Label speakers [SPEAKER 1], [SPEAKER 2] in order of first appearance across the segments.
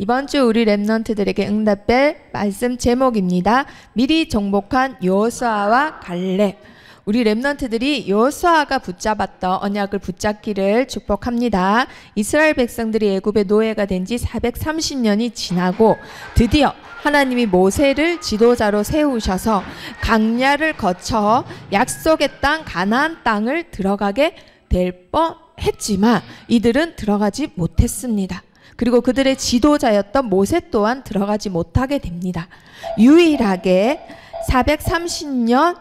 [SPEAKER 1] 이번 주 우리 랩넌트들에게 응답될 말씀 제목입니다. 미리 정복한 여호수아와 갈렙. 우리 랩넌트들이 여호수아가 붙잡았던 언약을 붙잡기를 축복합니다. 이스라엘 백성들이 애굽의 노예가 된 지 430년이 지나고 드디어 하나님이 모세를 지도자로 세우셔서 광야를 거쳐 약속의 땅 가나안 땅을 들어가게 될 뻔했지만 이들은 들어가지 못했습니다. 그리고 그들의 지도자였던 모세 또한 들어가지 못하게 됩니다. 유일하게 430년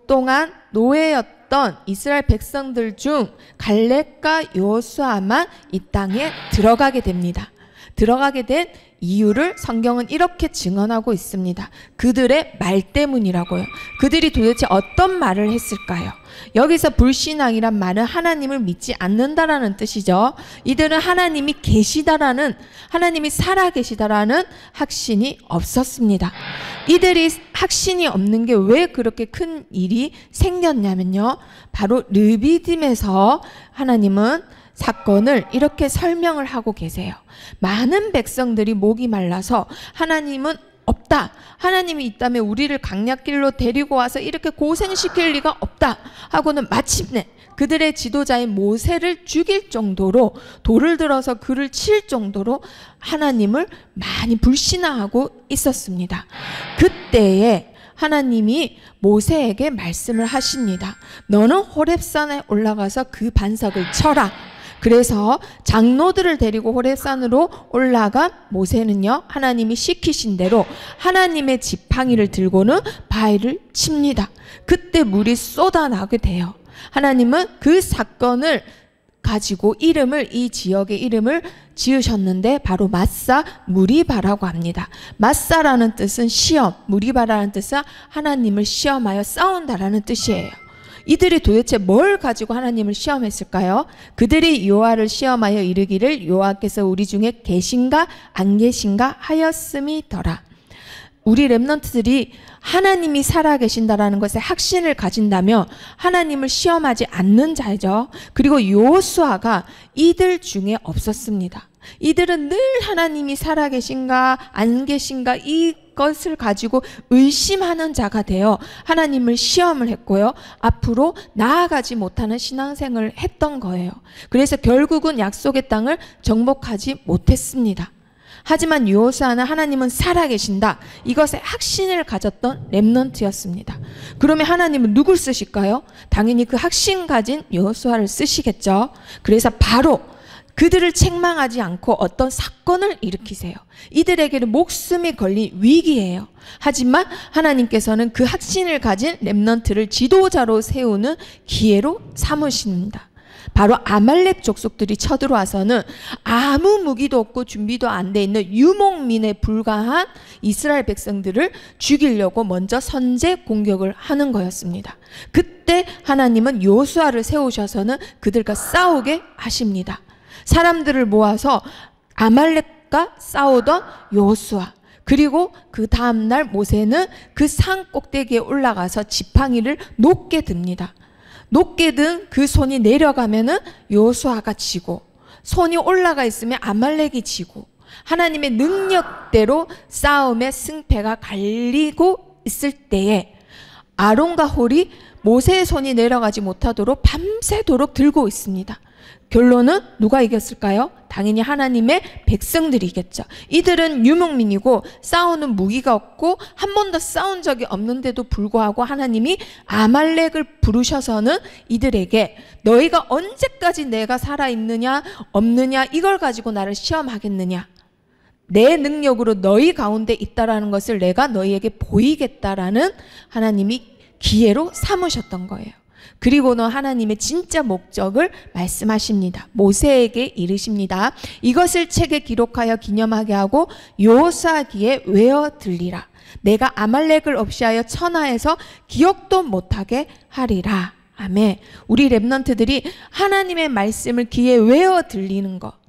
[SPEAKER 1] 동안 노예였던 이스라엘 백성들 중 갈렙과 여호수아만 이 땅에 들어가게 됩니다. 들어가게 된 이유를 성경은 이렇게 증언하고 있습니다. 그들의 말 때문이라고요. 그들이 도대체 어떤 말을 했을까요? 여기서 불신앙이란 말은 하나님을 믿지 않는다라는 뜻이죠. 이들은 하나님이 계시다라는, 하나님이 살아계시다라는 확신이 없었습니다. 이들이 확신이 없는 게 왜 그렇게 큰 일이 생겼냐면요, 바로 르비딤에서 하나님은 사건을 이렇게 설명을 하고 계세요. 많은 백성들이 목이 말라서 하나님은 없다, 하나님이 있다면 우리를 강약길로 데리고 와서 이렇게 고생시킬 리가 없다 하고는 마침내 그들의 지도자인 모세를 죽일 정도로, 돌을 들어서 그를 칠 정도로 하나님을 많이 불신앙하고 있었습니다. 그때에 하나님이 모세에게 말씀을 하십니다. 너는 호렙산에 올라가서 그 반석을 쳐라. 그래서 장로들을 데리고 호렙산으로 올라간 모세는요, 하나님이 시키신 대로 하나님의 지팡이를 들고는 바위를 칩니다. 그때 물이 쏟아나게 돼요. 하나님은 그 사건을 가지고 이름을, 이 지역의 이름을 지으셨는데 바로 마사 무리바라고 합니다. 마사라는 뜻은 시험, 무리바라는 뜻은 하나님을 시험하여 싸운다라는 뜻이에요. 이들이 도대체 뭘 가지고 하나님을 시험했을까요? 그들이 여호와를 시험하여 이르기를 여호와께서 우리 중에 계신가 안 계신가 하였음이더라. 우리 랩넌트들이 하나님이 살아계신다라는 것에 확신을 가진다면 하나님을 시험하지 않는 자죠. 그리고 여호수아가 이들 중에 없었습니다. 이들은 늘 하나님이 살아계신가 안 계신가 이것을 가지고 의심하는 자가 되어 하나님을 시험을 했고요, 앞으로 나아가지 못하는 신앙생활을 했던 거예요. 그래서 결국은 약속의 땅을 정복하지 못했습니다. 하지만 여호수아는 하나님은 살아계신다, 이것에 확신을 가졌던 랩넌트였습니다. 그러면 하나님은 누굴 쓰실까요? 당연히 그 확신 가진 여호수아를 쓰시겠죠. 그래서 바로 그들을 책망하지 않고 어떤 사건을 일으키세요. 이들에게는 목숨이 걸린 위기예요. 하지만 하나님께서는 그 확신을 가진 랩넌트를 지도자로 세우는 기회로 삼으십니다. 바로 아말렉 족속들이 쳐들어와서는 아무 무기도 없고 준비도 안 돼 있는 유목민에 불과한 이스라엘 백성들을 죽이려고 먼저 선제 공격을 하는 거였습니다. 그때 하나님은 여호수아를 세우셔서는 그들과 싸우게 하십니다. 사람들을 모아서 아말렉과 싸우던 여호수아, 그리고 그 다음날 모세는 그 산 꼭대기에 올라가서 지팡이를 높게 듭니다. 높게 든 그 손이 내려가면은 여호수아가 지고, 손이 올라가 있으면 아말렉이 지고, 하나님의 능력대로 싸움의 승패가 갈리고 있을 때에 아론과 홀이 모세의 손이 내려가지 못하도록 밤새도록 들고 있습니다. 결론은 누가 이겼을까요? 당연히 하나님의 백성들이 이겼죠. 이들은 유목민이고 싸우는 무기가 없고 한 번도 싸운 적이 없는데도 불구하고 하나님이 아말렉을 부르셔서는 이들에게 너희가 언제까지 내가 살아있느냐 없느냐 이걸 가지고 나를 시험하겠느냐, 내 능력으로 너희 가운데 있다라는 것을 내가 너희에게 보이겠다라는 하나님이 기회로 삼으셨던 거예요. 그리고는 하나님의 진짜 목적을 말씀하십니다. 모세에게 이르십니다. 이것을 책에 기록하여 기념하게 하고 여호수아기에 외어 들리라. 내가 아말렉을 없이하여 천하에서 기억도 못하게 하리라. 아멘. 우리 랩넌트들이 하나님의 말씀을 귀에 외어 들리는 것,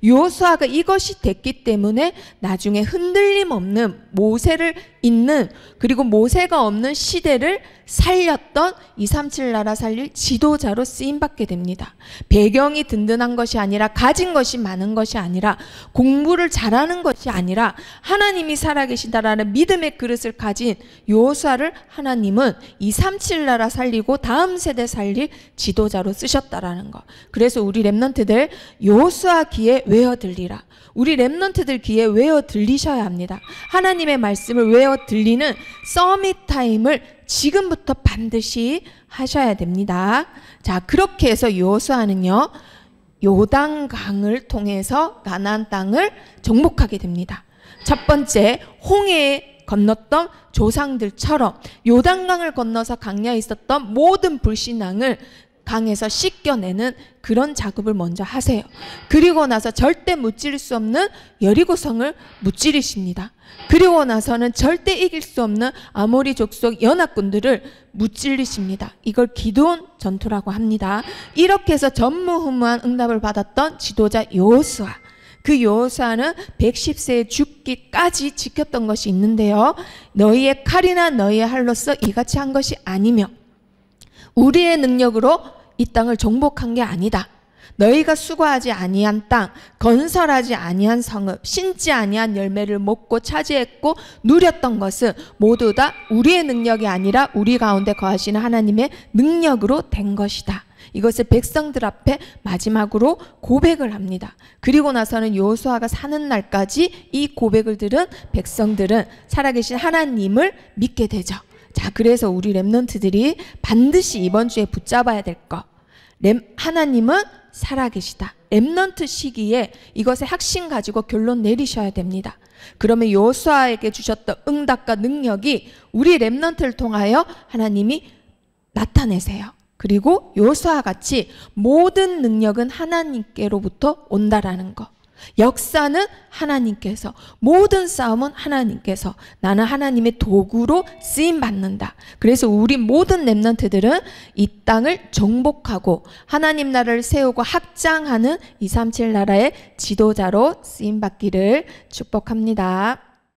[SPEAKER 1] 여호수아가 이것이 됐기 때문에 나중에 흔들림 없는 모세를 있는 그리고 모세가 없는 시대를 살렸던 237 나라 살릴 지도자로 쓰임받게 됩니다. 배경이 든든한 것이 아니라 가진 것이 많은 것이 아니라 공부를 잘하는 것이 아니라 하나님이 살아계시다라는 믿음의 그릇을 가진 여호수아를 하나님은 237 나라 살리고 다음 세대 살릴 지도자로 쓰셨다라는 것. 그래서 우리 렘넌트들 여호수아 귀에 외어 들리라. 우리 렘넌트들 귀에 외어 들리셔야 합니다. 하나님의 말씀을 외어 들리는 서밋 타임을 지금부터 반드시 하셔야 됩니다. 자, 그렇게 해서 여호수아는요, 요단강을 통해서 가나안 땅을 정복하게 됩니다. 첫 번째, 홍해에 건넜던 조상들처럼 요단강을 건너서 광야에 있었던 모든 불신앙을 강에서 씻겨내는 그런 작업을 먼저 하세요. 그리고 나서 절대 무찌를 수 없는 여리고성을 무찌르십니다. 그리고 나서는 절대 이길 수 없는 아모리 족속 연합군들을 무찌르십니다. 이걸 기드온 전투라고 합니다. 이렇게 해서 전무후무한 응답을 받았던 지도자 여호수아. 그 여호수아는 110세에 죽기까지 지켰던 것이 있는데요. 너희의 칼이나 너희의 할로써 이같이 한 것이 아니며 우리의 능력으로 이 땅을 정복한 게 아니다. 너희가 수고하지 아니한 땅, 건설하지 아니한 성읍, 신지 아니한 열매를 먹고 차지했고 누렸던 것은 모두 다 우리의 능력이 아니라 우리 가운데 거하시는 하나님의 능력으로 된 것이다. 이것을 백성들 앞에 마지막으로 고백을 합니다. 그리고 나서는 여호수아가 사는 날까지 이 고백을 들은 백성들은 살아계신 하나님을 믿게 되죠. 자, 그래서 우리 렘넌트들이 반드시 이번 주에 붙잡아야 될 것. 하나님은 살아계시다. 렘넌트 시기에 이것의 핵심 가지고 결론 내리셔야 됩니다. 그러면 여호수아에게 주셨던 응답과 능력이 우리 렘넌트를 통하여 하나님이 나타내세요. 그리고 여호수아 같이 모든 능력은 하나님께로부터 온다라는 것. 역사는 하나님께서, 모든 싸움은 하나님께서, 나는 하나님의 도구로 쓰임받는다. 그래서 우리 모든 렘넌트들은 이 땅을 정복하고 하나님 나라를 세우고 확장하는 237 나라의 지도자로 쓰임받기를 축복합니다.